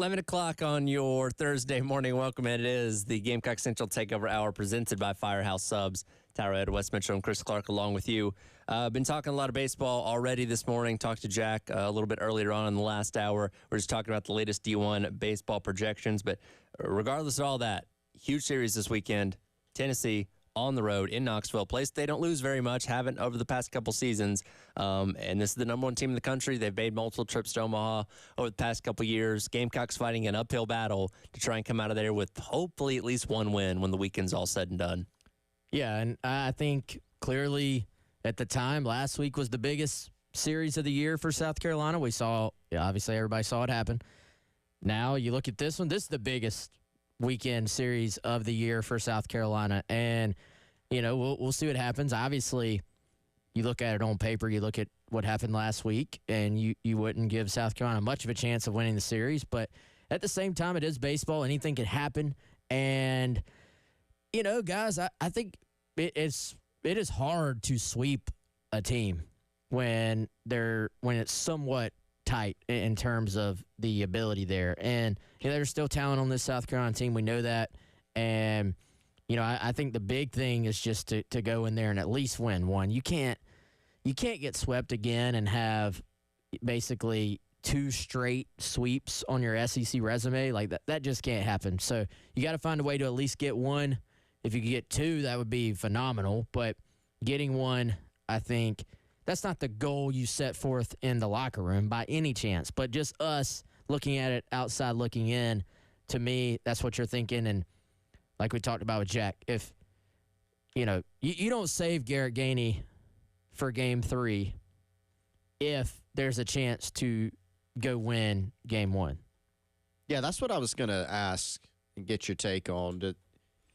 11 o'clock on your Thursday morning. Welcome. It is the Gamecock Central Takeover Hour presented by Firehouse Subs. Tyler Ed, Wes Mitchell, and Chris Clark along with you. Been talking a lot of baseball already this morning. Talked to Jack a little bit earlier on in the last hour. We're just talking about the latest D1 baseball projections. But regardless of all that, huge series this weekend. Tennessee on the road in Knoxville, a place they don't lose very much, haven't over the past couple seasons. And this is the number one team in the country. They've made multiple trips to Omaha over the past couple years. Gamecocks fighting an uphill battle to try and come out of there with hopefully at least one win when the weekend's all said and done. Yeah, and I think clearly at the time, last week was the biggest series of the year for South Carolina. We saw, obviously everybody saw it happen. Now you look at this one, this is the biggest weekend series of the year for South Carolina. And, we'll see what happens. Obviously, you look at it on paper, you look at what happened last week, and you wouldn't give South Carolina much of a chance of winning the series. But at the same time, it is baseball. Anything can happen. And, guys, I think it is hard to sweep a team when it's somewhat tight in terms of the ability there. And there's still talent on this South Carolina team. We know that. And, I think the big thing is just to go in there and at least win one. You can't get swept again and have basically 2 straight sweeps on your SEC resume. Like that just can't happen. So you got to find a way to at least get one. If you could get 2, that would be phenomenal. But getting one, I think that's not the goal you set forth in the locker room by any chance. But just us looking at it outside looking in, to me, that's what you're thinking. And like we talked about with Jack, if, you don't save Garrett Gainey for Game 3 if there's a chance to go win Game 1. Yeah, that's what I was going to ask and get your take on.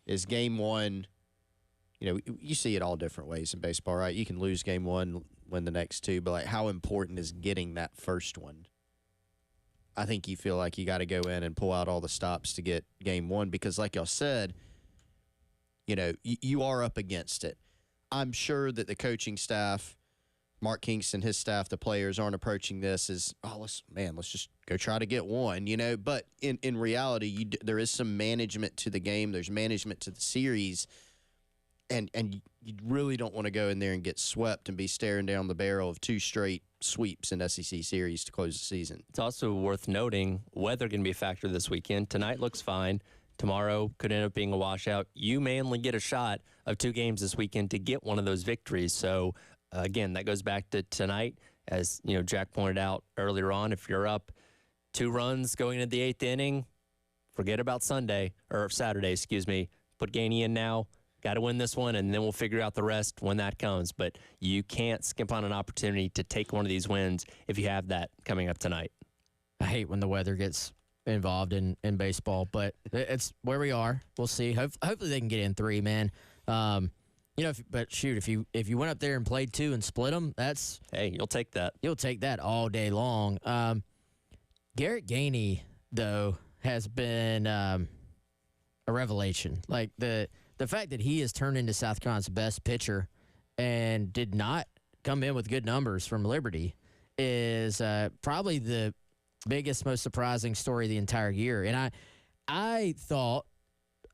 Is Game 1, you see it all different ways in baseball, right? You can lose Game 1, win the next 2, but how important is getting that first one? I think you feel like you got to go in and pull out all the stops to get Game 1 because, like y'all said, you are up against it. I'm sure that the coaching staff, Mark Kingston, his staff, the players aren't approaching this as, let's just go try to get one, But in reality, there is some management to the game. There's management to the series. And you really don't want to go in there and get swept and be staring down the barrel of 2 straight sweeps in SEC series to close the season. It's also worth noting weather can be a factor this weekend. Tonight looks fine. Tomorrow could end up being a washout. You may only get a shot of 2 games this weekend to get one of those victories. So, again, that goes back to tonight. As Jack pointed out earlier on, if you're up 2 runs going into the 8th inning, forget about Saturday, Put Gainey in now. Got to win this one, and then we'll figure out the rest when that comes. But you can't skimp on an opportunity to take one of these wins if you have that coming up tonight. I hate when the weather gets involved in baseball, but it's where we are. We'll see. Hopefully they can get in 3, man. But shoot, if you went up there and played 2 and split them, that's... Hey, you'll take that. You'll take that all day long. Garrett Gainey, though, has been a revelation. Like, the fact that he has turned into South Carolina's best pitcher and did not come in with good numbers from Liberty is probably the biggest, most surprising story of the entire year. And I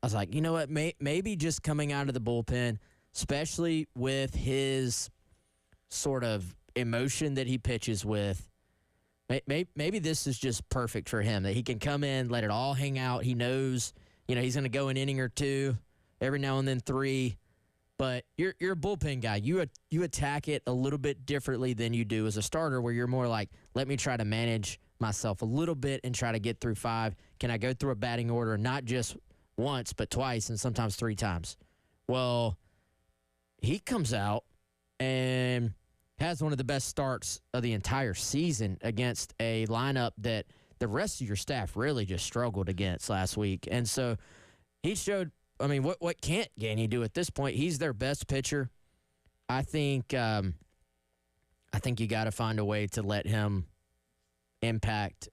was like, you know what, maybe just coming out of the bullpen, especially with his sort of emotion that he pitches with, maybe this is just perfect for him, that he can come in, let it all hang out. He knows, he's going to go an inning or 2, every now and then 3. But you're a bullpen guy. You attack it a little bit differently than you do as a starter, where you're more like, let me try to manage myself a little bit and try to get through 5. Can I go through a batting order, not just once, but twice and sometimes 3 times? Well, he comes out and has one of the best starts of the entire season against a lineup that the rest of your staff really just struggled against last week. And so he showed, what can't Gainey do at this point? He's their best pitcher. I think you got to find a way to let him impact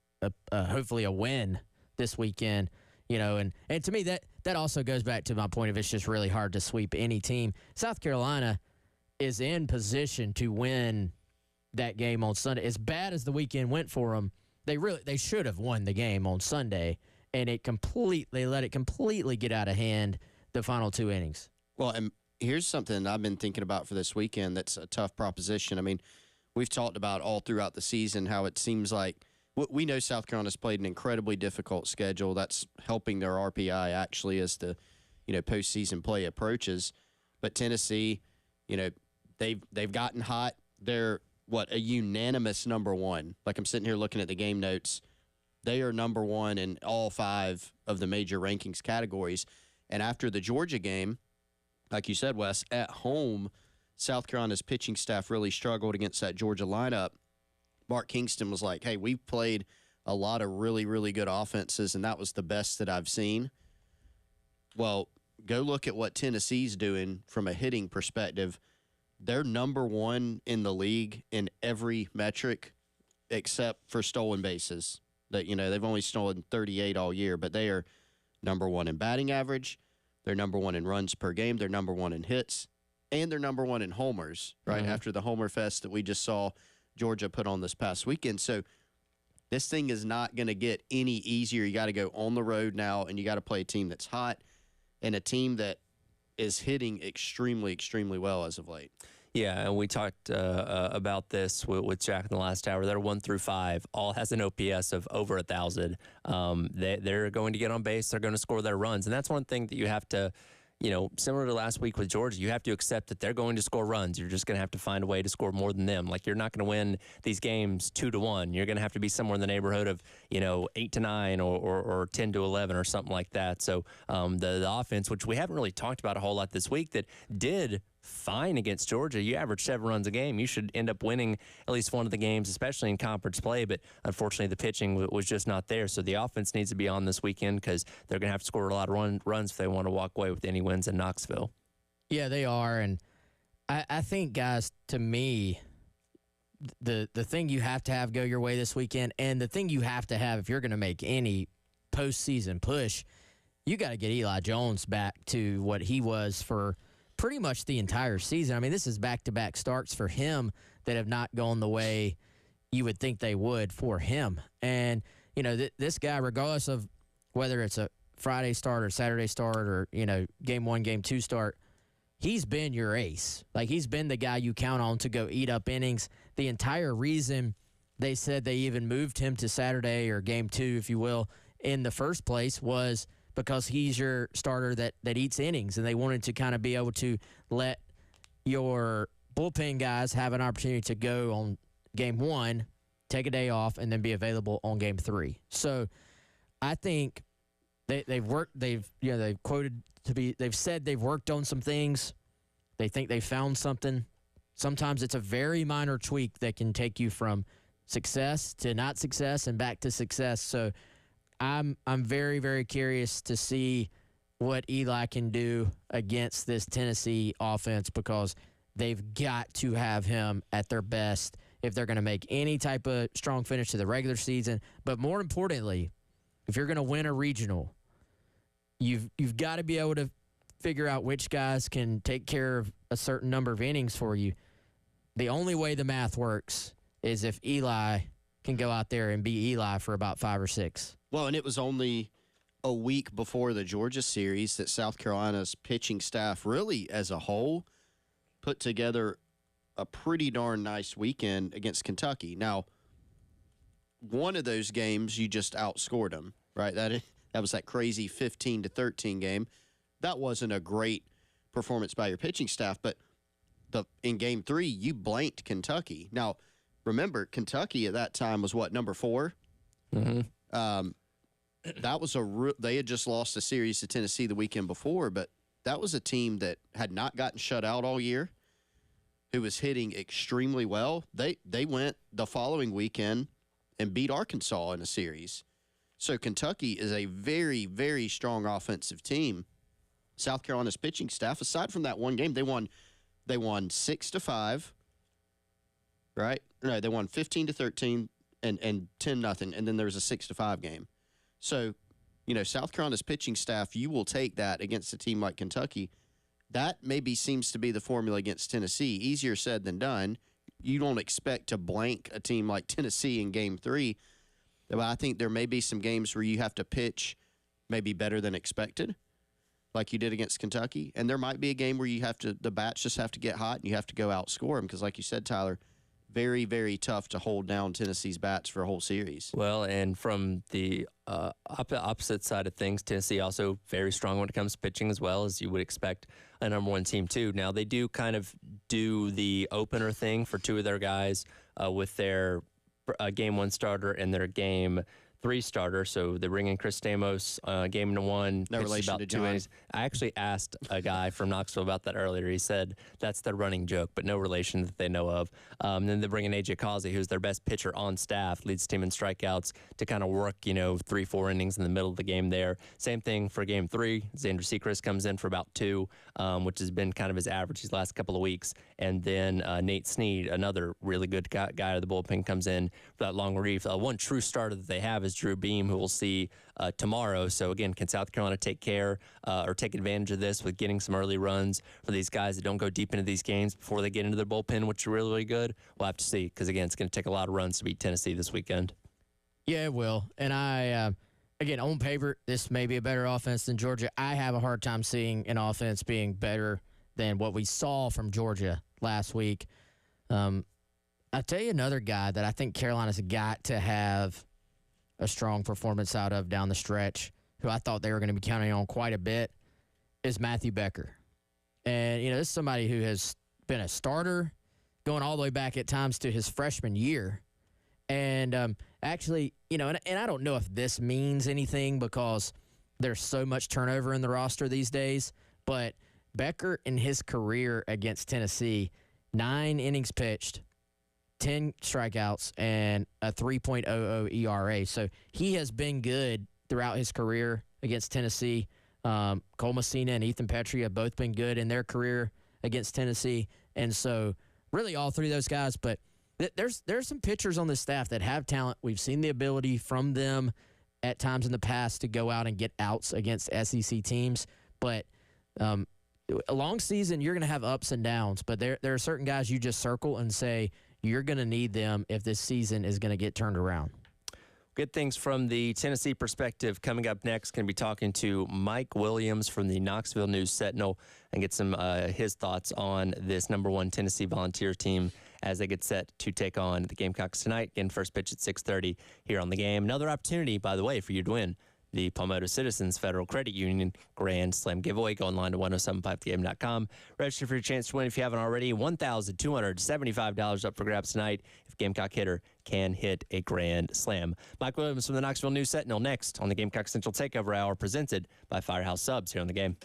hopefully a win this weekend. And to me that also goes back to my point of it's just really hard to sweep any team. South Carolina is in position to win that game on Sunday. As bad as the weekend went for them, they should have won the game on Sunday, and they let it completely get out of hand the final 2 innings. Well, and here's something I've been thinking about for this weekend that's a tough proposition. I mean, we've talked about all throughout the season how it seems like we know South Carolina's played an incredibly difficult schedule. That's helping their RPI actually as the postseason play approaches. But Tennessee, they've gotten hot. They're a unanimous number one. Like I'm sitting here looking at the game notes. They are number one in all 5 of the major rankings categories. And after the Georgia game, like you said, Wes, at home, South Carolina's pitching staff really struggled against that Georgia lineup. Mark Kingston was like, hey, we've played a lot of really, really good offenses, and that was the best that I've seen. Well, go look at what Tennessee's doing from a hitting perspective. They're number one in the league in every metric except for stolen bases. They've only stolen 38 all year, but they are number one in batting average. They're number one in runs per game. They're number one in hits. And they're number one in homers, right? Mm-hmm. After the Homer Fest that we just saw Georgia put on this past weekend. So this thing is not going to get any easier. You got to go on the road now, and you got to play a team that's hot and a team that is hitting extremely, extremely well as of late. Yeah, and we talked about this with Jack in the last hour. They're 1 through 5. All has an OPS of over 1,000. They're going to get on base. They're going to score their runs. And that's one thing that you have to, similar to last week with Georgia, you have to accept that they're going to score runs. You're just going to have to find a way to score more than them. Like, you're not going to win these games 2-1. You're going to have to be somewhere in the neighborhood of, 8-9 or 10-11 or something like that. So the offense, which we haven't really talked about a whole lot this week, that did fine against Georgia. You average 7 runs a game. You should end up winning at least one of the games, especially in conference play. But unfortunately, the pitching was just not there. So the offense needs to be on this weekend because they're going to have to score a lot of runs if they want to walk away with any wins in Knoxville. Yeah, they are. And I think, guys, to me, the thing you have to have go your way this weekend, and the thing you have to have if you're going to make any postseason push, you got to get Eli Jones back to what he was for pretty much the entire season. I mean, this is back-to-back starts for him that have not gone the way you would think they would for him. And, this guy, regardless of whether it's a Friday start or Saturday start or, game 1, game 2 start, he's been your ace. Like, he's been the guy you count on to go eat up innings. The entire reason they said they even moved him to Saturday or game 2, if you will, in the first place was because he's your starter that eats innings, and they wanted to kind of be able to let your bullpen guys have an opportunity to go on game 1, take a day off, and then be available on game 3. So I think they've said they've worked on some things. They think they found something. Sometimes it's a very minor tweak that can take you from success to not success and back to success. So I'm very, very curious to see what Eli can do against this Tennessee offense because they've got to have him at their best if they're going to make any type of strong finish to the regular season. But more importantly, if you're going to win a regional, you've got to be able to figure out which guys can take care of a certain number of innings for you. The only way the math works is if Eli can go out there and be Eli for about 5 or 6. Well, and it was only a week before the Georgia series that South Carolina's pitching staff, really as a whole, put together a pretty darn nice weekend against Kentucky. Now, one of those games, you just outscored them, right? That was that crazy 15-13 game. That wasn't a great performance by your pitching staff, but in Game 3, you blanked Kentucky. Now, remember, Kentucky at that time was number 4? Mm-hmm. That was they had just lost a series to Tennessee the weekend before, but that was a team that had not gotten shut out all year, who was hitting extremely well. They went the following weekend and beat Arkansas in a series. So Kentucky is a very, very strong offensive team. South Carolina's pitching staff, aside from that one game, they won 6-5, right? No, they won 15-13 and 10-0, and then there was a 6-5 game. So, South Carolina's pitching staff, you will take that against a team like Kentucky. That maybe seems to be the formula against Tennessee. Easier said than done. You don't expect to blank a team like Tennessee in Game 3. But I think there may be some games where you have to pitch maybe better than expected, like you did against Kentucky. And there might be a game where the bats just have to get hot and you have to go outscore them because, like you said, Tyler, very, very tough to hold down Tennessee's bats for a whole series. Well, and from the opposite side of things, Tennessee also very strong when it comes to pitching as well, as you would expect a number one team too. Now, they do kind of do the opener thing for two of their guys with their game one starter and their game three starter. So they bring in Chris Stamos, game one. No relation about to 2 John. innings. I actually asked a guy from Knoxville about that earlier. He said that's their running joke, but no relation that they know of. Then they bring in A.J. Causey, who's their best pitcher on staff, leads the team in strikeouts to kind of work, 3-4 innings in the middle of the game there. Same thing for game three. Xander Sechrist comes in for about 2, which has been kind of his average these last couple of weeks. And then Nate Snead, another really good guy out of the bullpen, comes in for that long relief. One true starter that they have is Drew Beam, who we'll see tomorrow. So again, can South Carolina take advantage of this with getting some early runs for these guys that don't go deep into these games before they get into their bullpen, which is really, really good? We'll have to see, because again, it's going to take a lot of runs to beat Tennessee this weekend. Yeah, it will. And again, on paper, this may be a better offense than Georgia. I have a hard time seeing an offense being better than what we saw from Georgia last week. I'll tell you another guy that I think Carolina's got to have a strong performance out of down the stretch, who I thought they were going to be counting on quite a bit, is Matthew Becker. And, this is somebody who has been a starter going all the way back at times to his freshman year. And actually, and I don't know if this means anything because there's so much turnover in the roster these days, but Becker in his career against Tennessee, 9 innings pitched, 10 strikeouts, and a 3.00 ERA. So he has been good throughout his career against Tennessee. Cole Messina and Ethan Petrie have both been good in their career against Tennessee. And so really all three of those guys. But there's some pitchers on this staff that have talent. We've seen the ability from them at times in the past to go out and get outs against SEC teams. But a long season, you're going to have ups and downs. But there are certain guys you just circle and say, you're going to need them if this season is going to get turned around. Good things from the Tennessee perspective. Coming up next, going to be talking to Mike Williams from the Knoxville News Sentinel and get some his thoughts on this number one Tennessee Volunteer team as they get set to take on the Gamecocks tonight. Again, first pitch at 6:30 here on the game. Another opportunity, by the way, for you to win the Palmetto Citizens Federal Credit Union Grand Slam giveaway. Go online to 1075thegame.com. Register for your chance to win if you haven't already. $1,275 up for grabs tonight if Gamecock hitter can hit a grand slam. Mike Williams from the Knoxville News Sentinel next on the Gamecock Central Takeover Hour, presented by Firehouse Subs here on the game.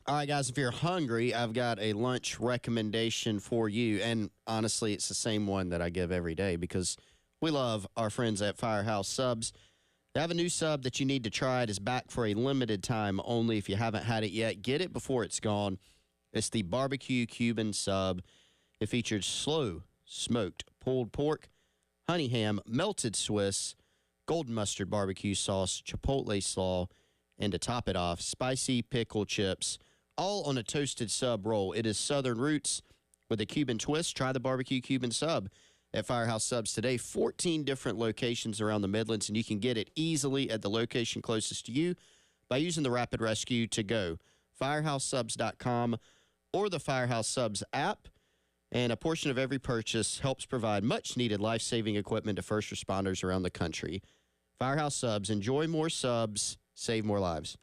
All right, guys, if you're hungry, I've got a lunch recommendation for you. And honestly, it's the same one that I give every day because we love our friends at Firehouse Subs. They have a new sub that you need to try. It is back for a limited time only. If you haven't had it yet, get it before it's gone. It's the barbecue Cuban sub. It features slow smoked pulled pork, honey ham, melted Swiss, golden mustard barbecue sauce, chipotle slaw, and to top it off, spicy pickle chips, all on a toasted sub roll. It is Southern Roots with a Cuban twist. Try the barbecue Cuban sub at Firehouse Subs today. 14 different locations around the Midlands, and you can get it easily at the location closest to you by using the Rapid Rescue to go. FirehouseSubs.com or the Firehouse Subs app. And a portion of every purchase helps provide much-needed life-saving equipment to first responders around the country. Firehouse Subs. Enjoy more subs. Save more lives.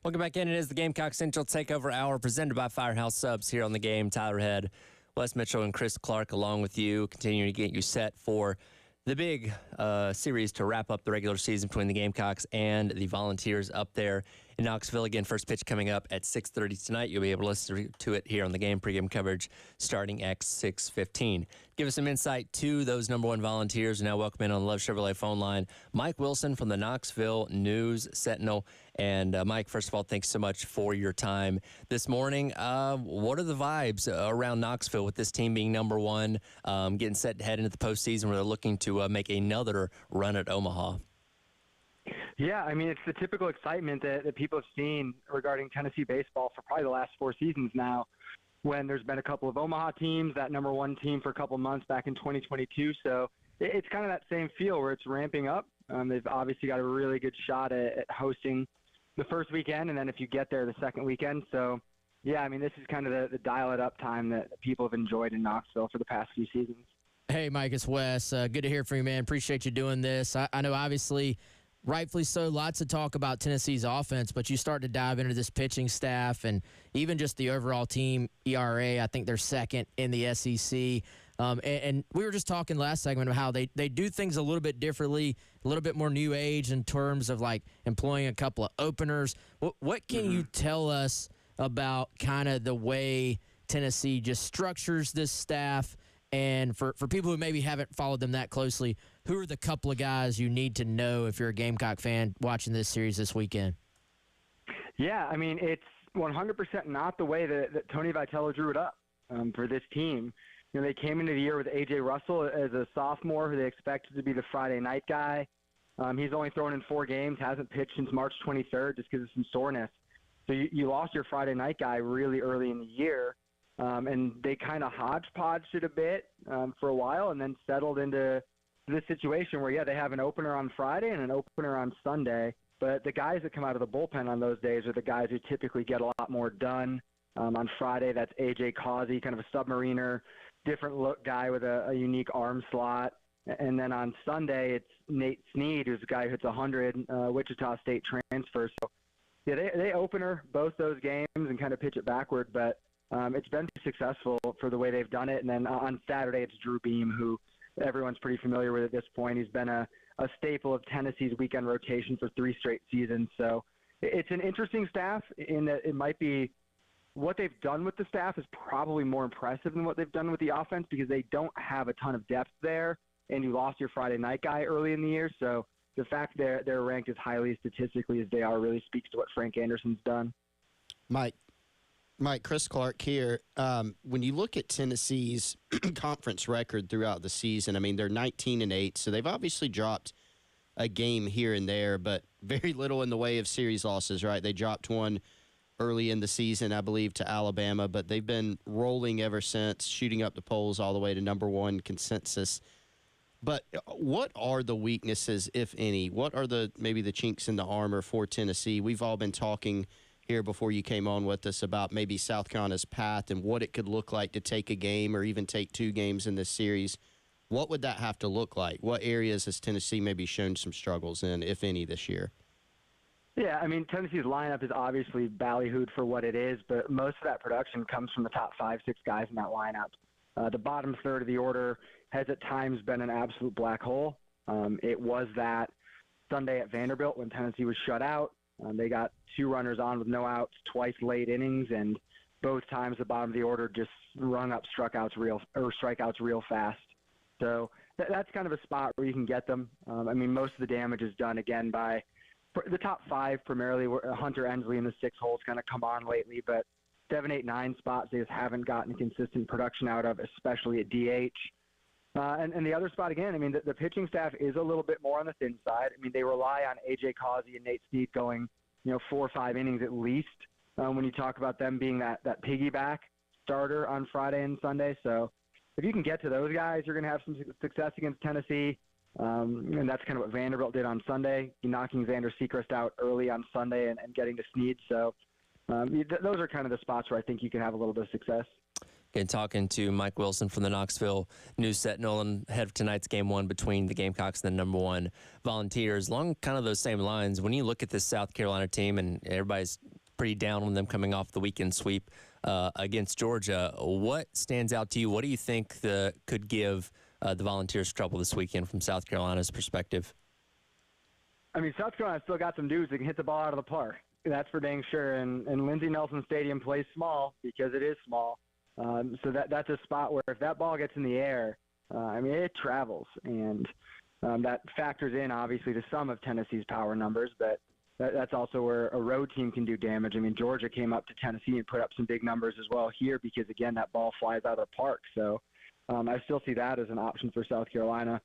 Welcome back in. It is the Gamecock Central Takeover Hour presented by Firehouse Subs here on the game. Tyler Head, Wes Mitchell, and Chris Clark along with you, continuing to get you set for the big series to wrap up the regular season between the Gamecocks and the Volunteers up there in Knoxville. Again, first pitch coming up at 6:30 tonight. You'll be able to listen to it here on the game pregame coverage starting at 6:15. Give us some insight to those number one Volunteers. Now welcome in on the Love Chevrolet phone line, Mike Wilson from the Knoxville News Sentinel. And Mike, first of all, thanks so much for your time this morning. What are the vibes around Knoxville with this team being number one, getting set to head into the postseason where they're looking to make another run at Omaha? Yeah, I mean, it's the typical excitement that people have seen regarding Tennessee baseball for probably the last 4 seasons now, when there's been a couple of Omaha teams, that number one team for a couple months back in 2022. So it's kind of that same feel where it's ramping up. They've obviously got a really good shot at hosting the first weekend, and then if you get there, the second weekend. So, yeah, I mean, this is kind of the dial-it-up time that people have enjoyed in Knoxville for the past few seasons. Hey, Mike, it's Wes. Good to hear from you, man. Appreciate you doing this. I know, obviously, rightfully so, lots of talk about Tennessee's offense, but you start to dive into this pitching staff and even just the overall team ERA. I think they're second in the SEC. And we were just talking last segment about how they do things a little bit differently, a little bit more new age in terms of like employing a couple of openers. What can you tell us about kind of the way Tennessee just structures this staff? And for people who maybe haven't followed them that closely, who are the couple of guys you need to know if you're a Gamecock fan watching this series this weekend? Yeah, I mean, it's 100% not the way that Tony Vitello drew it up for this team. You know, they came into the year with A.J. Russell as a sophomore who they expected to be the Friday night guy. He's only thrown in 4 games, hasn't pitched since March 23rd just because of some soreness. So you lost your Friday night guy really early in the year, and they kind of hodgepodged it a bit for a while and then settled into this situation where, yeah, they have an opener on Friday and an opener on Sunday, but the guys that come out of the bullpen on those days are the guys who typically get a lot more done. On Friday, that's A.J. Causey, kind of a submariner, different look guy with a unique arm slot. And then on Sunday, it's Nate Snead, who's a guy who hits 100, Wichita State transfer. So, yeah, they opener both those games and kind of pitch it backward, but it's been successful for the way they've done it. And then on Saturday, it's Drew Beam, who everyone's pretty familiar with at this point. He's been a staple of Tennessee's weekend rotation for 3 straight seasons. So it's an interesting staff in that it might be what they've done with the staff is probably more impressive than what they've done with the offense because they don't have a ton of depth there, and you lost your Friday night guy early in the year. So the fact they're ranked as highly statistically as they are really speaks to what Frank Anderson's done. Mike, Chris Clark here. When you look at Tennessee's conference record throughout the season, I mean, they're 19-8, so they've obviously dropped a game here and there, but very little in the way of series losses, right? They dropped one early in the season, I believe, to Alabama, but they've been rolling ever since, shooting up the polls all the way to number one consensus. But what are the weaknesses, if any? What are maybe the chinks in the armor for Tennessee? We've all been talking here before you came on with us about maybe South Carolina's path and what it could look like to take a game or even take 2 games in this series. What would that have to look like? What areas has Tennessee maybe shown some struggles in, if any, this year? Yeah, I mean, Tennessee's lineup is obviously ballyhooed for what it is, but most of that production comes from the top 5, 6 guys in that lineup. The bottom third of the order has at times been an absolute black hole. It was that Sunday at Vanderbilt when Tennessee was shut out. They got 2 runners on with no outs, twice late innings, and both times the bottom of the order just rung up strikeouts real fast. So that's kind of a spot where you can get them. I mean, most of the damage is done again by the top 5 primarily. Hunter Ensley in the 6 holes kind of come on lately, but 7, 8, 9 spots they just haven't gotten consistent production out of, especially at DH. And the other spot, again, I mean, the pitching staff is a little bit more on the thin side. I mean, they rely on A.J. Causey and Nate Snead going, 4 or 5 innings at least when you talk about them being that piggyback starter on Friday and Sunday. So if you can get to those guys, you're going to have some success against Tennessee. And that's kind of what Vanderbilt did on Sunday, knocking Xander Sechrist out early on Sunday and getting to Snead. So those are kind of the spots where I think you can have a little bit of success. Again, talking to Mike Wilson from the Knoxville News Sentinel and ahead of tonight's game one between the Gamecocks and the number one Volunteers. Along kind of those same lines, when you look at this South Carolina team, and everybody's pretty down on them coming off the weekend sweep against Georgia, what stands out to you? What do you think could give the Volunteers trouble this weekend from South Carolina's perspective? I mean, South Carolina still got some dudes that can hit the ball out of the park. That's for dang sure. And Lindsey Nelson Stadium plays small because it is small. So that's a spot where if that ball gets in the air, I mean, it travels. And that factors in, obviously, to some of Tennessee's power numbers, but that's also where a road team can do damage. I mean, Georgia came up to Tennessee and put up some big numbers as well here because, again, that ball flies out of the park. So I still see that as an option for South Carolina.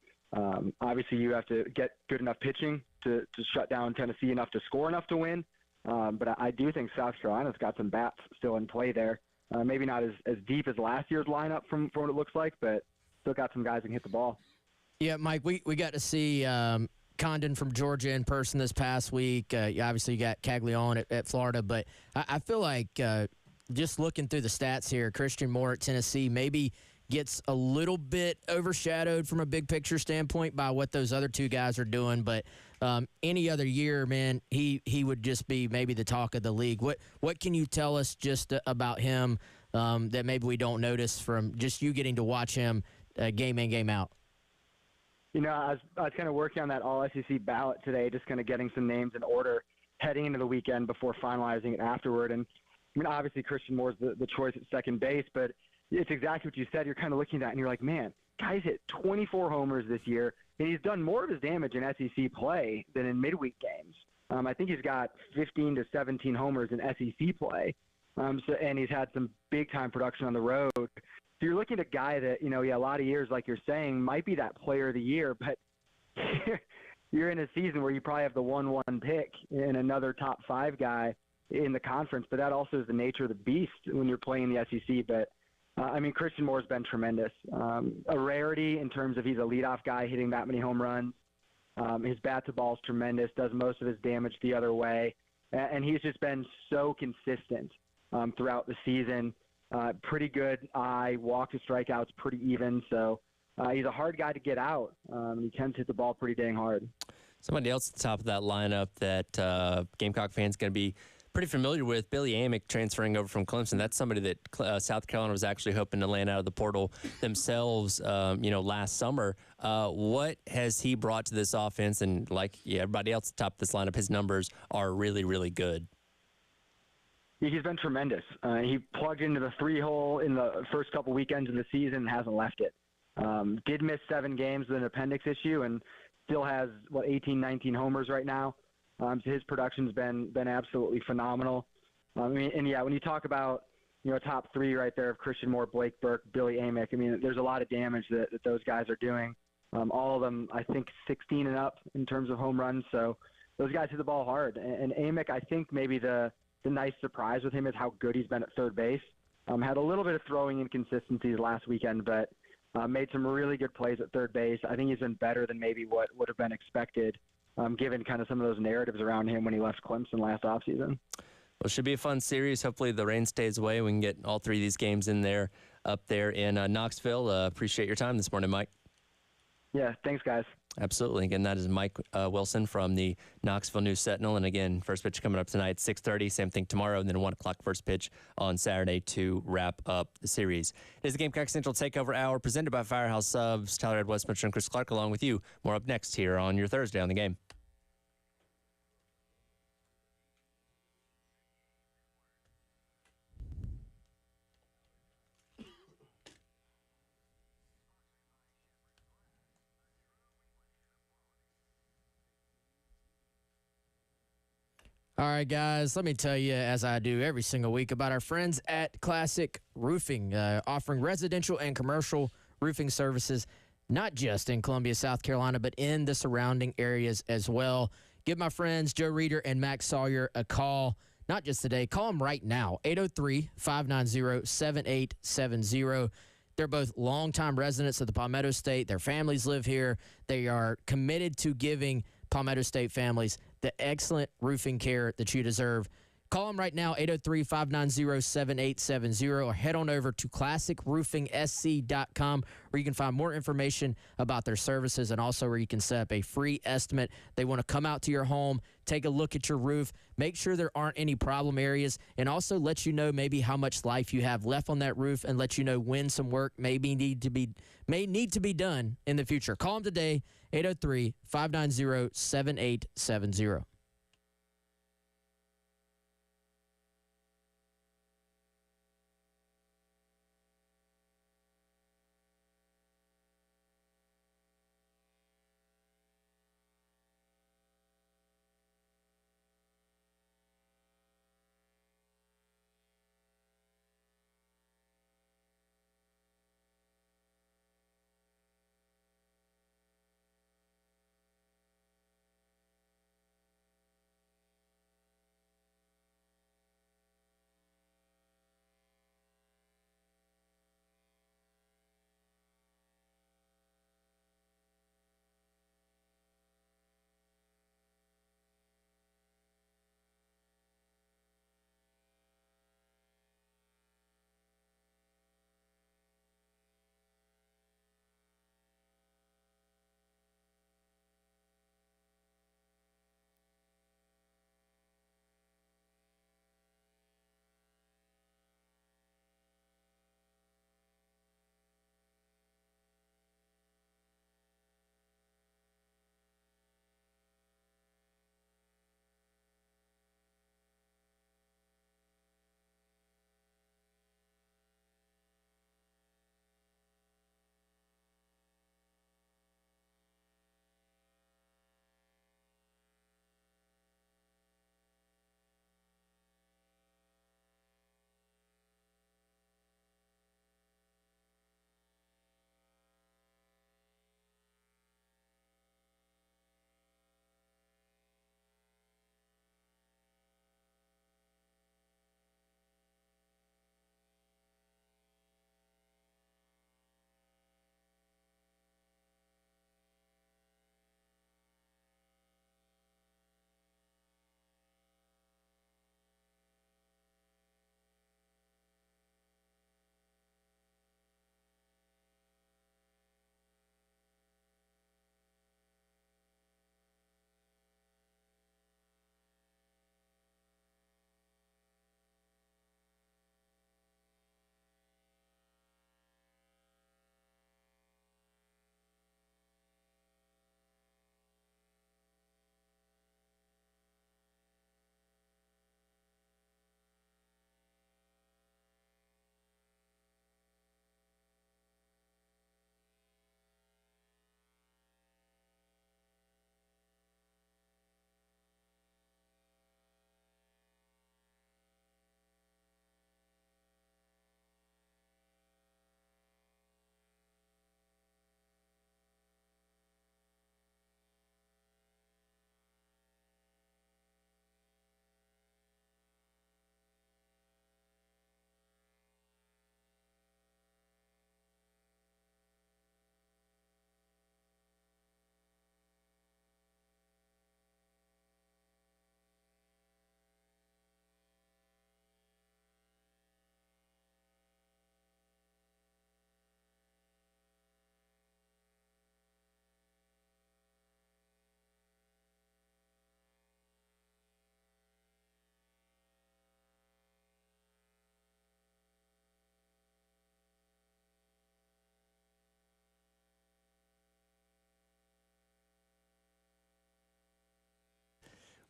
Obviously, you have to get good enough pitching to shut down Tennessee enough to score enough to win. But I do think South Carolina's got some bats still in play there. Maybe not as deep as last year's lineup from what it looks like, but still got some guys that can hit the ball. Yeah, Mike, we got to see Condon from Georgia in person this past week. Obviously, you got Caglione at Florida, but I feel like just looking through the stats here, Christian Moore at Tennessee maybe gets a little bit overshadowed from a big picture standpoint by what those other two guys are doing. But any other year, man, he would just be maybe the talk of the league. What can you tell us just about him that maybe we don't notice from just you getting to watch him game in, game out? You know, I was kind of working on that all-SEC ballot today, just kind of getting some names in order heading into the weekend before finalizing it afterward. And, I mean, obviously Christian Moore's the choice at second base, but it's exactly what you said. You're kind of looking at that, and you're like, man, guy's hit 24 homers this year, and he's done more of his damage in SEC play than in midweek games. I think he's got 15 to 17 homers in SEC play, and he's had some big-time production on the road. So you're looking at a guy that, you know, a lot of years, like you're saying, might be that player of the year, but you're in a season where you probably have the 1-1 pick and another top five guy in the conference, but that also is the nature of the beast when you're playing the SEC. But I mean, Christian Moore's been tremendous. A rarity in terms of he's a leadoff guy hitting that many home runs. His bat to ball is tremendous, does most of his damage the other way. And he's just been so consistent throughout the season. Pretty good eye, walk to strikeouts pretty even. So he's a hard guy to get out. He tends to hit the ball pretty dang hard. Somebody else at the top of that lineup that Gamecock fans going to be pretty familiar with, Billy Amick transferring over from Clemson. That's somebody that South Carolina was actually hoping to land out of the portal themselves, last summer. What has he brought to this offense? And like everybody else at the top of this lineup, his numbers are really, really good. He's been tremendous. He plugged into the 3-hole in the first couple weekends of the season and hasn't left it. Did miss 7 games with an appendix issue and still has, 18, 19 homers right now. So his production's been absolutely phenomenal. When you talk about, top 3 right there of Christian Moore, Blake Burke, Billy Amick, I mean, there's a lot of damage that those guys are doing. All of them, I think, 16 and up in terms of home runs. So those guys hit the ball hard. And Amick, I think maybe the nice surprise with him is how good he's been at third base. Had a little bit of throwing inconsistencies last weekend, but made some really good plays at third base. I think he's been better than maybe what would have been expected, given kind of some of those narratives around him when he left Clemson last offseason. Well, it should be a fun series. Hopefully the rain stays away. We can get all 3 of these games in there up there in Knoxville. Appreciate your time this morning, Mike. Yeah, thanks, guys. Absolutely. Again, that is Mike Wilson from the Knoxville News Sentinel. And again, first pitch coming up tonight, 6:30. Same thing tomorrow, and then 1 o'clock first pitch on Saturday to wrap up the series. It is the Gamecock Central Takeover Hour presented by Firehouse Subs. Tyler Ed Westminster and Chris Clark along with you. More up next here on your Thursday on the Game. All right, guys, let me tell you, as I do every single week, about our friends at Classic Roofing, offering residential and commercial roofing services, not just in Columbia, South Carolina, but in the surrounding areas as well. Give my friends Joe Reeder and Max Sawyer a call, not just today. Call them right now, 803-590-7870. They're both longtime residents of the Palmetto State. Their families live here. They are committed to giving Palmetto State families the excellent roofing care that you deserve. Call them right now, 803-590-7870, or head on over to classicroofingsc.com, where you can find more information about their services and also where you can set up a free estimate. They want to come out to your home, take a look at your roof, make sure there aren't any problem areas, and also let you know maybe how much life you have left on that roof and let you know when some work may need to be done in the future. Call them today, 803-590-7870.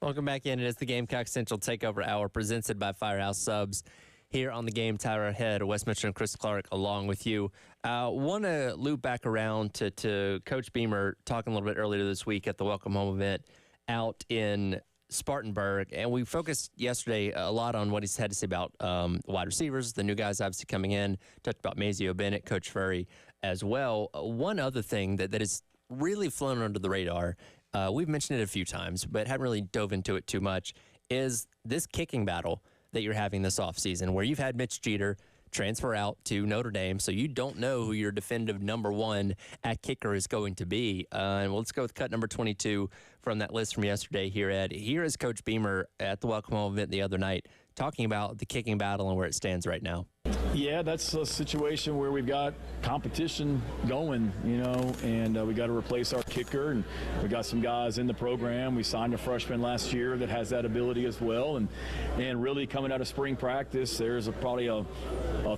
Welcome back in. It is the Gamecock Central Takeover Hour presented by Firehouse Subs. Here on the game, Tyler Head, Wes Mitchell, and Chris Clark along with you. Want to loop back around to Coach Beamer talking a little bit earlier this week at the Welcome Home event out in Spartanburg. And we focused yesterday a lot on what he's had to say about the wide receivers, the new guys obviously coming in, talked about Mazio Bennett, Coach Furry as well. One other thing that is really flown under the radar, we've mentioned it a few times, but haven't really dove into it too much, is this kicking battle that you're having this offseason, where you've had Mitch Jeter transfer out to Notre Dame, so you don't know who your definitive number one at kicker is going to be. And let's go with cut number 22 from that list from yesterday here, Ed. Here is Coach Beamer at the Welcome Home event the other night talking about the kicking battle and where it stands right now. Yeah, that's a situation where we've got competition going, and we got to replace our kicker, and we got some guys in the program. We signed a freshman last year that has that ability as well, and really coming out of spring practice, there's probably a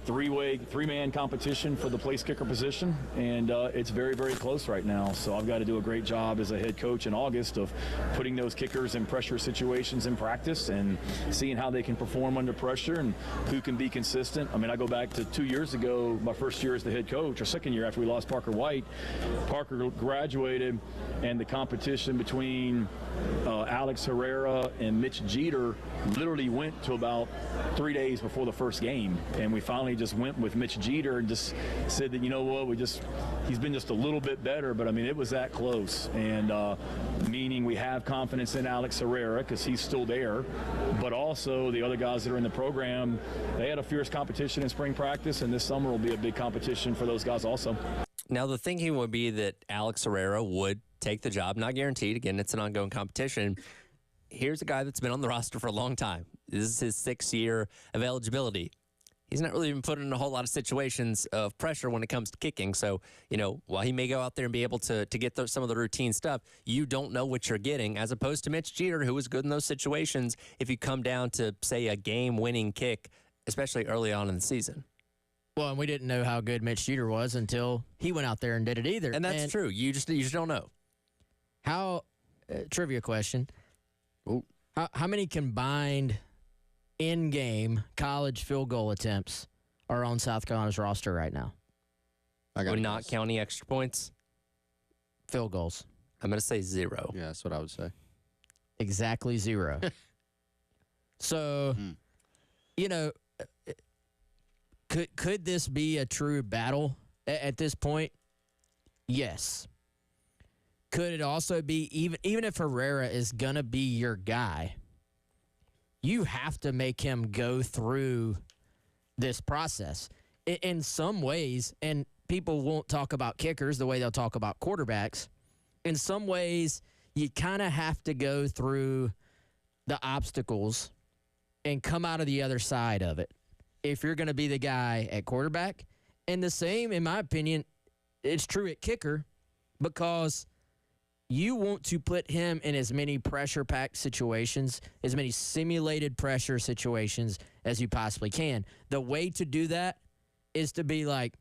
three-man competition for the place kicker position, and it's very, very close right now. So I've got to do a great job as a head coach in August of putting those kickers in pressure situations in practice and seeing how they can perform under pressure and who can be consistent. I mean, I go back to 2 years ago, my first year as the head coach, or second year after we lost Parker White. Parker graduated, and the competition between Alex Herrera and Mitch Jeter literally went to about 3 days before the first game. And we finally just went with Mitch Jeter and just said that, he's been just a little bit better, but I mean, it was that close. And meaning we have confidence in Alex Herrera because he's still there, but also the other guys that are in the program, they had a fierce competition in spring practice, and this summer will be a big competition for those guys also. Now, the thinking would be that Alex Herrera would take the job, not guaranteed. Again, it's an ongoing competition. Here's a guy that's been on the roster for a long time. This is his 6th year of eligibility. He's not really been put in a whole lot of situations of pressure when it comes to kicking. So, while he may go out there and be able to get some of the routine stuff, you don't know what you're getting, as opposed to Mitch Jeter, who was good in those situations if you come down to, say, a game-winning kick, especially early on in the season. Well, and we didn't know how good Mitch Jeter was until he went out there and did it either. And that's true. You just don't know. Trivia question. Ooh. How many combined in-game college field goal attempts are on South Carolina's roster right now? We're not counting extra points? Field goals. I'm going to say 0. Yeah, that's what I would say. Exactly 0. So, could this be a true battle at this point? Yes. Could it also be, even if Herrera is going to be your guy, you have to make him go through this process. In some ways, and people won't talk about kickers the way they'll talk about quarterbacks, in some ways, you kind of have to go through the obstacles and come out of the other side of it if you're going to be the guy at quarterback. And the same, in my opinion, it's true at kicker, because you want to put him in as many pressure-packed situations, as many simulated pressure situations as you possibly can. The way to do that is to be like,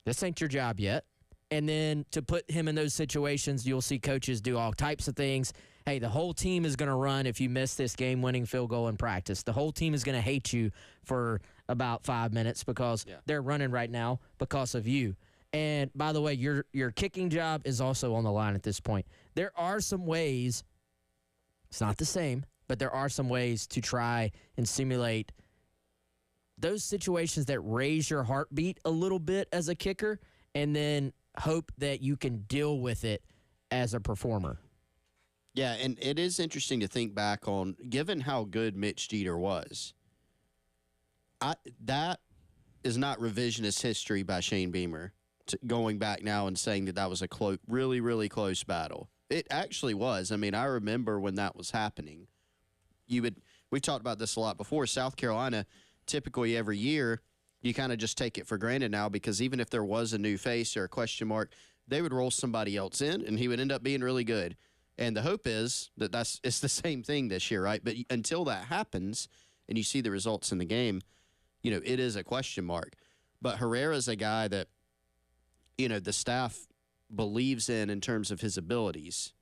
this ain't your job yet. And then to put him in those situations, you'll see coaches do all types of things. Hey, the whole team is going to run if you miss this game-winning field goal in practice. The whole team is going to hate you for about 5 minutes because they're running right now because of you. And by the way, your kicking job is also on the line at this point. There are some ways, it's not the same, but there are some ways to try and simulate those situations that raise your heartbeat a little bit as a kicker, and then hope that you can deal with it as a performer. Yeah, and it is interesting to think back on, given how good Mitch Jeter was, that is not revisionist history by Shane Beamer, going back now and saying that was a really, really close battle. It actually was. I mean, I remember when that was happening. We've talked about this a lot before. South Carolina, typically every year, you kind of just take it for granted now, because even if there was a new face or a question mark, they would roll somebody else in, and he would end up being really good. And the hope is that it's the same thing this year, right? But until that happens and you see the results in the game, it is a question mark. But Herrera's a guy that, the staff believes in terms of his abilities.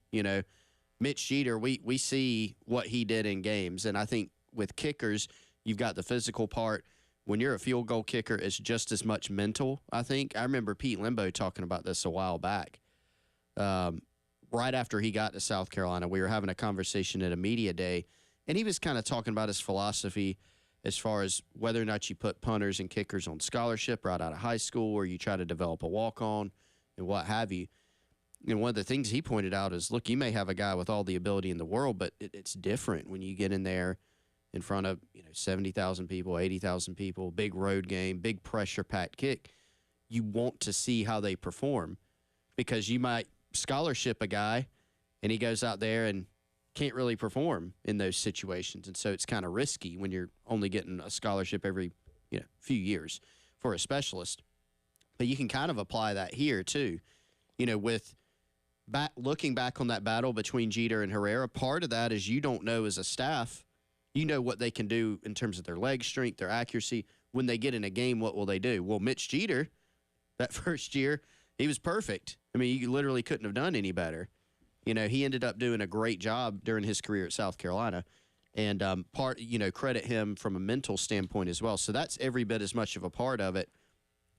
Mitch Jeter, we see what he did in games. And I think with kickers, you've got the physical part. When you're a field goal kicker, it's just as much mental, I think. I remember Pete Limbo talking about this a while back. Right after he got to South Carolina, we were having a conversation at a media day, and he was kind of talking about his philosophy as far as whether or not you put punters and kickers on scholarship right out of high school, or you try to develop a walk-on and what have you. And one of the things he pointed out is, look, you may have a guy with all the ability in the world, but it's different when you get in there in front of 70,000 people, 80,000 people, big road game, big pressure-packed kick, you want to see how they perform because you might scholarship a guy and he goes out there and can't really perform in those situations. And so it's kind of risky when you're only getting a scholarship every few years for a specialist. But you can kind of apply that here too. With looking back on that battle between Jeter and Herrera, part of that is you don't know as a staff, what they can do in terms of their leg strength, their accuracy. When they get in a game, what will they do? Well, Mitch Jeter, that first year, he was perfect. I mean, you literally couldn't have done any better. He ended up doing a great job during his career at South Carolina. And credit him from a mental standpoint as well. So that's every bit as much of a part of it.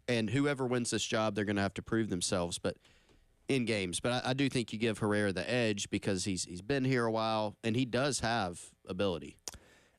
And whoever wins this job, they're going to have to prove themselves in games. But I do think you give Herrera the edge because he's been here a while, and he does have ability.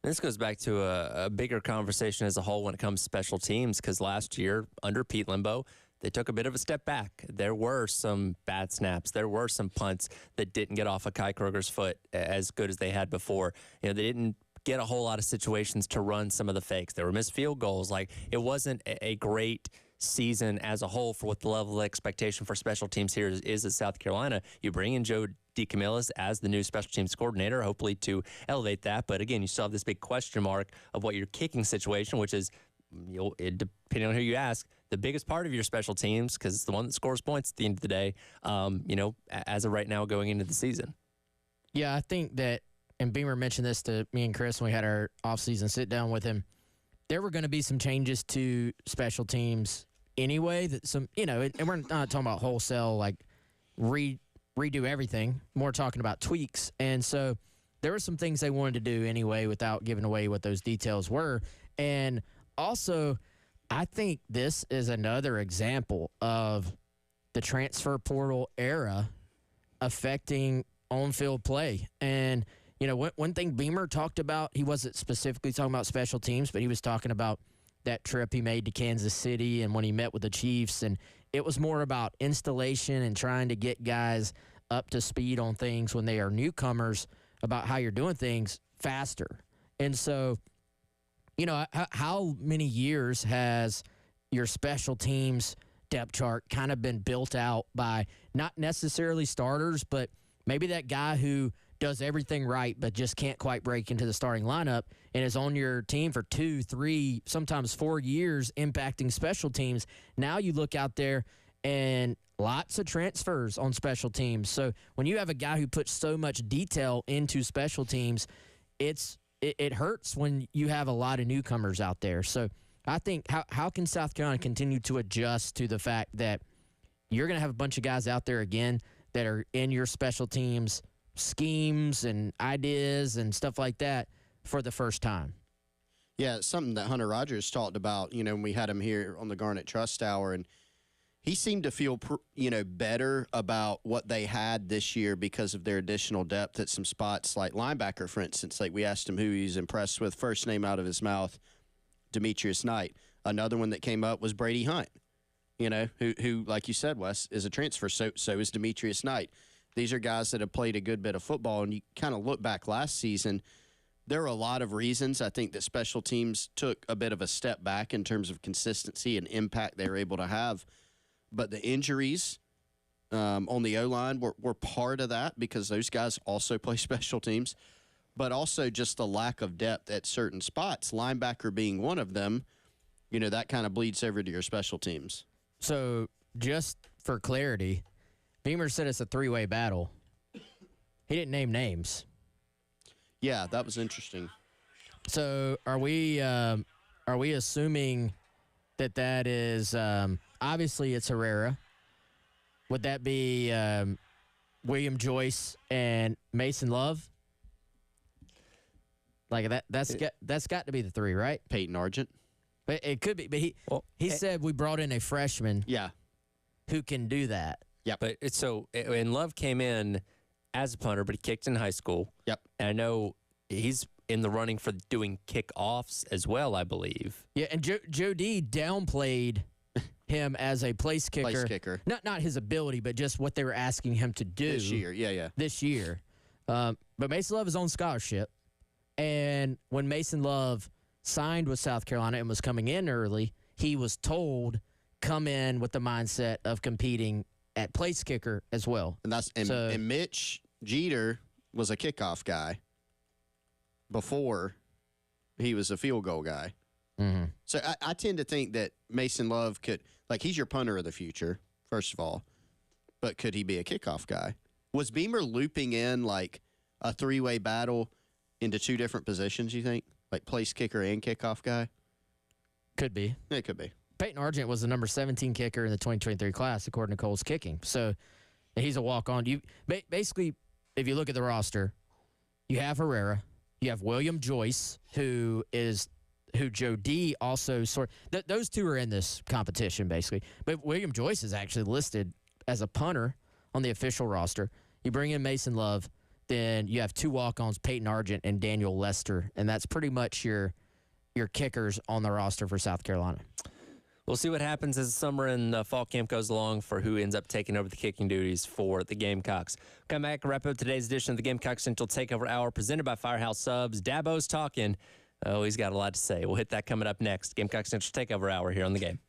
This goes back to a bigger conversation as a whole when it comes to special teams, because last year, under Pete Limbo, they took a bit of a step back. There were some bad snaps. There were some punts that didn't get off of Kai Kroger's foot as good as they had before. They didn't get a whole lot of situations to run some of the fakes. There were missed field goals. It wasn't a great season as a whole for what the level of expectation for special teams here is at South Carolina. You bring in Joe DeCamillis as the new special teams coordinator, hopefully to elevate that. But again, you still have this big question mark of what your kicking situation, which is, depending on who you ask, the biggest part of your special teams, because it's the one that scores points at the end of the day, as of right now going into the season. Yeah, I think that, and Beamer mentioned this to me and Chris when we had our offseason sit-down with him, there were going to be some changes to special teams anyway. And we're not talking about wholesale, redo everything. More talking about tweaks. And so there were some things they wanted to do anyway without giving away what those details were. And also, I think this is another example of the transfer portal era affecting on-field play. And one thing Beamer talked about, he wasn't specifically talking about special teams, but he was talking about that trip he made to Kansas City and when he met with the Chiefs. And it was more about installation and trying to get guys up to speed on things when they are newcomers about how you're doing things faster. And so, how many years has your special teams depth chart kind of been built out by not necessarily starters, but maybe that guy who does everything right but just can't quite break into the starting lineup and is on your team for 2, 3, sometimes 4 years impacting special teams. Now you look out there and lots of transfers on special teams. So when you have a guy who puts so much detail into special teams, it hurts when you have a lot of newcomers out there. So I think how can South Carolina continue to adjust to the fact that you're going to have a bunch of guys out there again that are in your special teams schemes and ideas and stuff like that for the first time? Yeah, it's something that Hunter Rogers talked about, when we had him here on the Garnet Trust Hour, and he seemed to feel, better about what they had this year because of their additional depth at some spots, like linebacker, for instance. Like we asked him who he's impressed with. First name out of his mouth, Demetrius Knight. Another one that came up was Brady Hunt, who, like you said, Wes, is a transfer. So is Demetrius Knight. These are guys that have played a good bit of football, and you kind of look back last season, there are a lot of reasons I think that special teams took a bit of a step back in terms of consistency and impact they were able to have. But the injuries on the O-line were part of that because those guys also play special teams, but also just the lack of depth at certain spots, linebacker being one of them, that kind of bleeds over to your special teams. So just for clarity, Beamer said it's a three-way battle. He didn't name names. Yeah, that was interesting. So are we assuming that is obviously it's Herrera? Would that be William Joyce and Mason Love? Like that's got to be the three, right? Peyton Argent. But it could be. But he said we brought in a freshman. Yeah. Who can do that? Yep. But and Love came in as a punter, but he kicked in high school. Yep. And I know he's in the running for doing kickoffs as well, I believe. Yeah, and Joe D downplayed him as a place kicker. Place kicker. Not his ability, but just what they were asking him to do. This year, yeah. This year. But Mason Love is on scholarship. And when Mason Love signed with South Carolina and was coming in early, he was told come in with the mindset of competing at place kicker as well. And Mitch Jeter was a kickoff guy before he was a field goal guy. Mm-hmm. So I tend to think that Mason Love could, like, he's your punter of the future, first of all, but could he be a kickoff guy? Was Beamer looping in like a three-way battle into two different positions, you think? Like place kicker and kickoff guy? Could be. It could be. Peyton Argent was the number 17 kicker in the 2023 class, according to Cole's Kicking. So he's a walk-on. You basically, if you look at the roster, you have Herrera, you have William Joyce, who Joe D also those two are in this competition basically. But William Joyce is actually listed as a punter on the official roster. You bring in Mason Love, then you have two walk-ons, Peyton Argent and Daniel Lester, and that's pretty much your kickers on the roster for South Carolina. We'll see what happens as the summer and fall camp goes along for who ends up taking over the kicking duties for the Gamecocks. Come back and wrap up today's edition of the Gamecock Central Takeover Hour presented by Firehouse Subs. Dabo's talking. Oh, he's got a lot to say. We'll hit that coming up next. Gamecock Central Takeover Hour here on the game.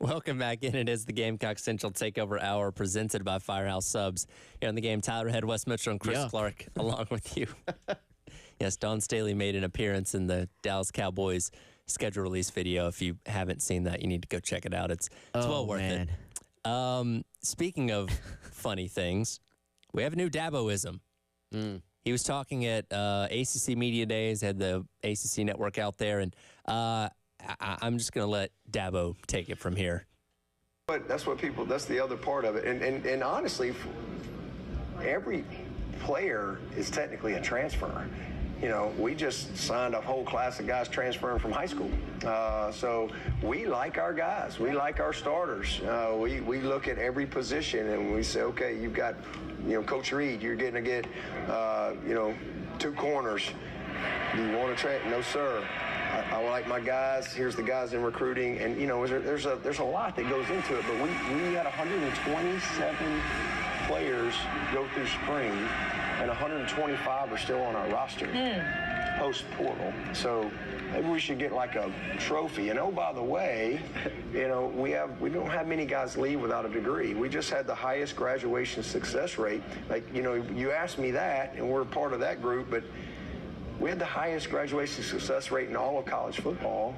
Welcome back in. It is the Gamecock Central Takeover Hour presented by Firehouse Subs. Here on the game, Tyler Head, Wes Mitchell, and Chris Clark along with you. Yes, Don Staley made an appearance in the Dallas Cowboys schedule release video. If you haven't seen that, you need to go check it out. It's well worth it. Speaking of funny things, we have a new Daboism. He was talking at ACC Media Days, had the ACC network out there, and I'm just going to let Dabo take it from here. But that's the other part of it. And honestly, every player is technically a transfer. You know, we just signed a whole class of guys transferring from high school. So we like our guys. We like our starters. We look at every position and we say, okay, you've got, Coach Reed, you're going to get, 2 corners. Do you want to trade? No, sir. I like my guys. Here's the guys in recruiting. And, there's a lot that goes into it. But we had 127 players go through spring, and 125 are still on our roster post-portal. So maybe we should get like a trophy. And, oh, by the way, we don't have many guys leave without a degree. We just had the highest graduation success rate. Like, you asked me that, and we're part of that group, but we had the highest graduation success rate in all of college football,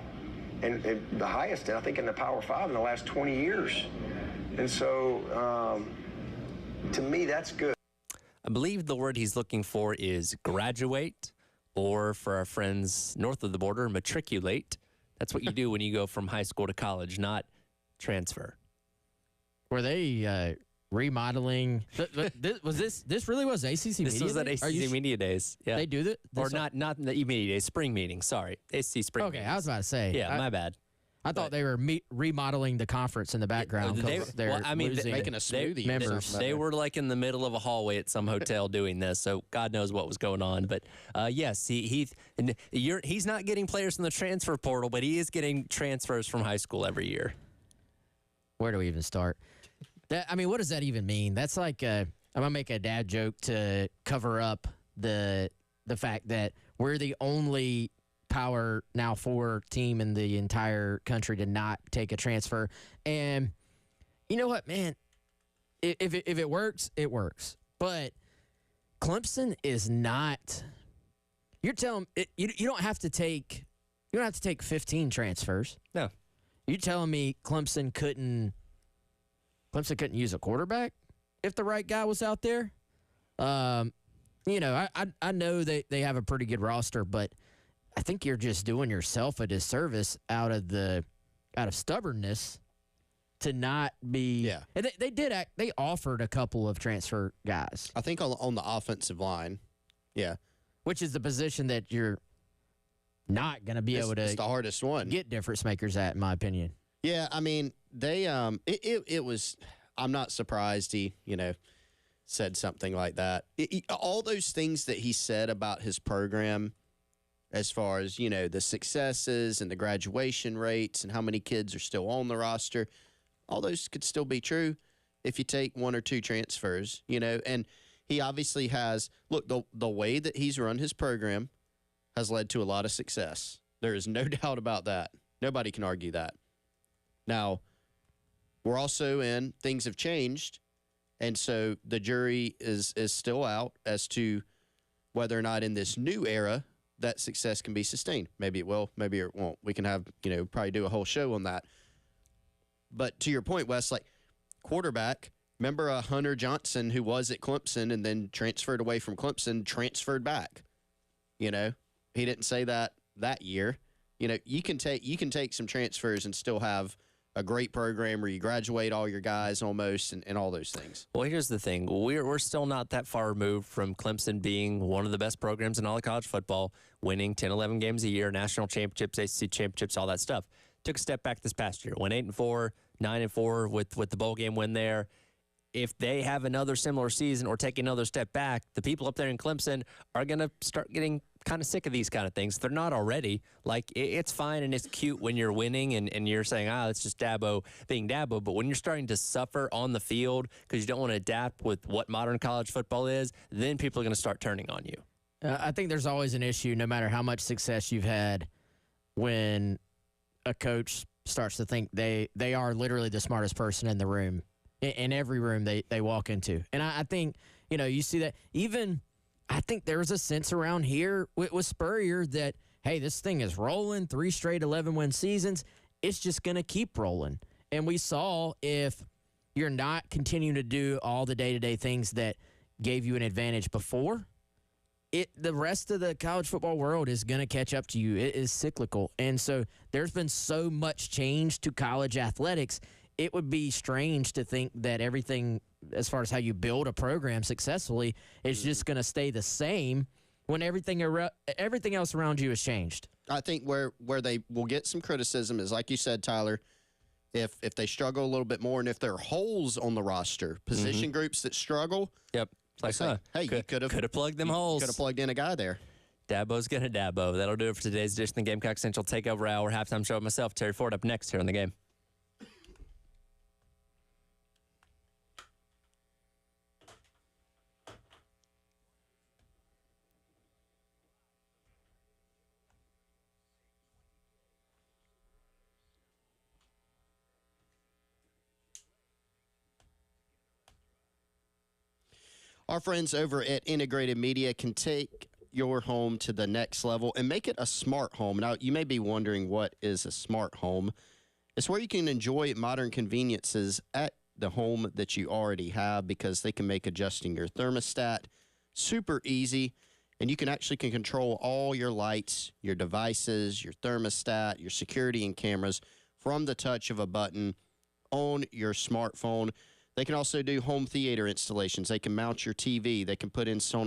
and the highest, I think, in the Power 5 in the last 20 years. And so, to me, that's good. I believe the word he's looking for is graduate, or for our friends north of the border, matriculate. That's what you do when you go from high school to college, not transfer. Were they remodeling? This really was ACC Media This was at Days? ACC Media Days. Yeah. They do that? Or not in the Media Days, spring meeting. Sorry. ACC spring Okay, meetings. I was about to say. Yeah, my bad. I thought they were remodeling the conference in the background. They're making a smoothie. Members. They were like in the middle of a hallway at some hotel doing this, so God knows what was going on. But yes, he's not getting players from the transfer portal, but he is getting transfers from high school every year. Where do we even start? What does that even mean? That's like I'm gonna make a dad joke to cover up the fact that we're the only Power Now 4 team in the entire country to not take a transfer. And you know what, man? If it works, it works. But Clemson is not. You're telling you don't have to take 15 transfers. No. You telling me Clemson couldn't use a quarterback if the right guy was out there? I know they have a pretty good roster, but I think you're just doing yourself a disservice out of stubbornness to not be. Yeah. And they offered a couple of transfer guys. I think on the offensive line, yeah, which is the position that you're not going to be able to. It's the hardest one. Get difference makers at, in my opinion. Yeah, they it was. I'm not surprised he said something like that. All those things that he said about his program, as far as, the successes and the graduation rates and how many kids are still on the roster, all those could still be true if you take 1 or 2 transfers, and he obviously has, look, the way that he's run his program has led to a lot of success. There is no doubt about that. Nobody can argue that. Now, we're also things have changed, and so the jury is still out as to whether or not in this new era that success can be sustained. Maybe it will, maybe it won't. We can have, probably do a whole show on that. But to your point, Wes, like quarterback, remember Hunter Johnson, who was at Clemson and then transferred away from Clemson, transferred back. He didn't say that year. You can take some transfers and still have a great program where you graduate all your guys almost and all those things. Well, here's the thing. We're still not that far removed from Clemson being one of the best programs in all of college football, winning 10, 11 games a year, national championships, ACC championships, all that stuff. Took a step back this past year. Went 8-4, 9-4 with the bowl game win there. If they have another similar season or take another step back, the people up there in Clemson are going to start getting kind of sick of these kind of things. They're not already. Like, it's fine and it's cute when you're winning and you're saying, it's just Dabo being Dabo. But when you're starting to suffer on the field because you don't want to adapt with what modern college football is, then people are going to start turning on you. I think there's always an issue, no matter how much success you've had, when a coach starts to think they are literally the smartest person in the room, in every room they walk into. And I think, you see that. Even I think there's a sense around here with Spurrier that, hey, this thing is rolling, 3 straight 11-win seasons. It's just going to keep rolling. And we saw if you're not continuing to do all the day-to-day things that gave you an advantage before, the rest of the college football world is going to catch up to you. It is cyclical. And so there's been so much change to college athletics, it would be strange to think that everything as far as how you build a program successfully is just going to stay the same when everything else around you has changed. I think where they will get some criticism is, like you said, Tyler, if they struggle a little bit more and if there are holes on the roster, position groups that struggle. Yep. It's like, hey, you could have plugged them holes. Could have plugged in a guy there. Dabo's going to Dabo. That'll do it for today's edition of the Gamecock Central Takeover Hour. Halftime show with myself, Terry Ford, up next here on the game. Our friends over at Integrated Media can take your home to the next level and make it a smart home. Now, you may be wondering, what is a smart home? It's where you can enjoy modern conveniences at the home that you already have, because they can make adjusting your thermostat super easy, and you can control all your lights, your devices, your thermostat, your security and cameras from the touch of a button on your smartphone. They can also do home theater installations. They can mount your TV. They can put in Sony